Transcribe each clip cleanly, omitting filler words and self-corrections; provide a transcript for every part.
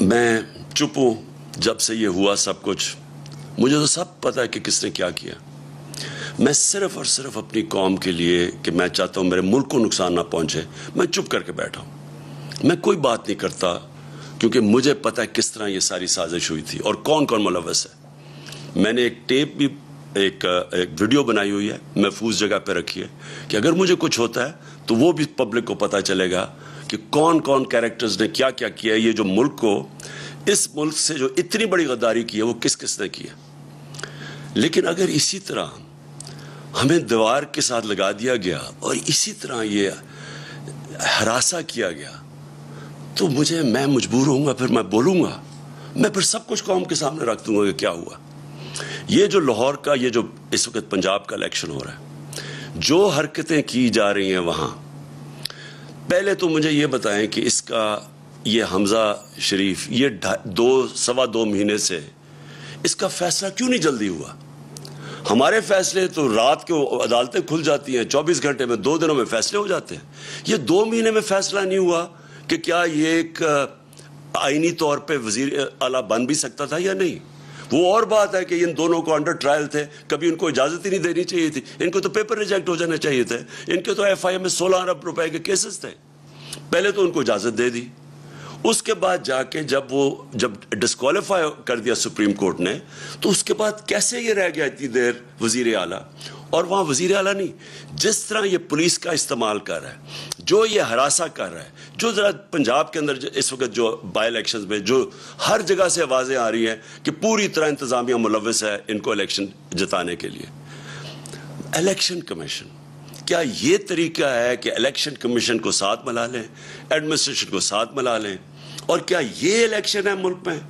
मैं चुप हूँ जब से ये हुआ सब कुछ। मुझे तो सब पता है कि किसने क्या किया। मैं सिर्फ और सिर्फ अपनी कौम के लिए कि मैं चाहता हूँ मेरे मुल्क को नुकसान ना पहुँचे, मैं चुप करके बैठा हूँ। मैं कोई बात नहीं करता क्योंकि मुझे पता है किस तरह ये सारी साजिश हुई थी और कौन कौन मुलव्वस है। मैंने एक टेप भी एक वीडियो बनाई हुई है, महफूज जगह पे रखी है कि अगर मुझे कुछ होता है तो वो भी पब्लिक को पता चलेगा कि कौन कौन कैरेक्टर्स ने क्या क्या किया। ये जो मुल्क को, इस मुल्क से जो इतनी बड़ी गद्दारी की है वो किस किस ने की है। लेकिन अगर इसी तरह हमें दीवार के साथ लगा दिया गया और इसी तरह ये हरासा किया गया तो मैं मजबूर होऊंगा, फिर मैं बोलूंगा, मैं फिर सब कुछ कौम के सामने रख दूंगा कि क्या हुआ। ये जो लाहौर का, ये जो इस वक्त पंजाब का इलेक्शन हो रहा है, जो हरकतें की जा रही हैं वहाँ, पहले तो मुझे ये बताएं कि ये हमजा शरीफ ये 2-2.25 महीने से इसका फैसला क्यों नहीं जल्दी हुआ। हमारे फैसले तो रात को अदालतें खुल जाती हैं, 24 घंटे में 2 दिनों में फैसले हो जाते हैं। ये 2 महीने में फैसला नहीं हुआ कि क्या ये एक आईनी तौर पे वजीर आला बन भी सकता था या नहीं। वो और बात है कि इन दोनों को अंडर ट्रायल थे, कभी इनको इजाज़त ही नहीं देनी चाहिए थी, इनको तो पेपर रिजेक्ट हो जाने चाहिए थे। इनके तो FIR में 16 अरब रुपए के केसेस थे। पहले तो उनको इजाज़त दे दी, उसके बाद जाके जब डिस्क्वालीफाई कर दिया सुप्रीम कोर्ट ने, तो उसके बाद कैसे ये रह गया इतनी देर वजीर आला। और वहाँ वजीर आला नहीं, जिस तरह ये पुलिस का इस्तेमाल कर रहा है, जो ये हरासा कर रहा है, जो ज़रा पंजाब के अंदर इस वक्त जो बाई इलेक्शन में जो हर जगह से आवाज़ें आ रही हैं कि पूरी तरह इंतज़ामिया मुलव्वस है इनको इलेक्शन जिताने के लिए। इलेक्शन कमीशन, क्या ये तरीका है कि इलेक्शन कमीशन को साथ मिला लें, एडमिनिस्ट्रेशन को साथ मिला लें? और क्या ये इलेक्शन है मुल्क में?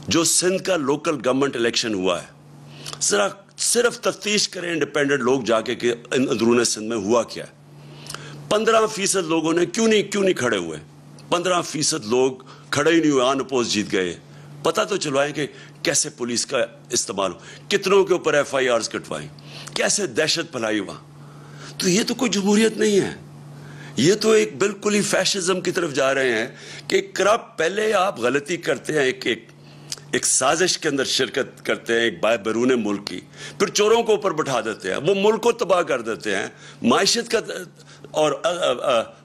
जो सिंध का लोकल गवर्नमेंट इलेक्शन हुआ है, जरा सिर्फ तफ्तीश करें इंडिपेंडेंट लोग जाके कि अंदरूनी सिंध में हुआ क्या है। 15% लोगों ने क्यों नहीं खड़े हुए। 15% लोग खड़े ही नहीं हुए, अनअपोज जीत गए। पता तो चलवाएं कि कैसे पुलिस का इस्तेमाल, कितनों के ऊपर FIRs कटवाई, कैसे दहशत फैलाई वहाँ। तो ये तो कोई जमहूरियत नहीं है, ये तो एक बिल्कुल ही फैशिज्म की तरफ जा रहे हैं कि करप्ट, पहले आप गलती करते हैं, एक साजिश के अंदर शिरकत करते हैं एक बैरून मुल्क की, फिर चोरों को ऊपर बैठा देते हैं, वो मुल्क को तबाह कर देते हैं, माइशत का और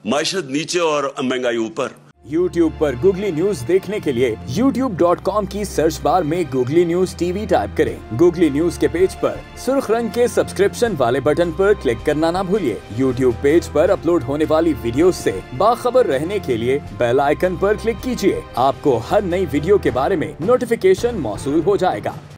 माइशत नीचे और महंगाई ऊपर। YouTube पर गूगली न्यूज देखने के लिए youtube.com की सर्च बार में गूगली न्यूज TV टाइप करें। गूगली न्यूज के पेज पर सुर्ख रंग के सब्सक्रिप्शन वाले बटन पर क्लिक करना ना भूलिए। YouTube पेज पर अपलोड होने वाली वीडियोस से बाखबर रहने के लिए बेल आइकन पर क्लिक कीजिए। आपको हर नई वीडियो के बारे में नोटिफिकेशन मौसूल हो जाएगा।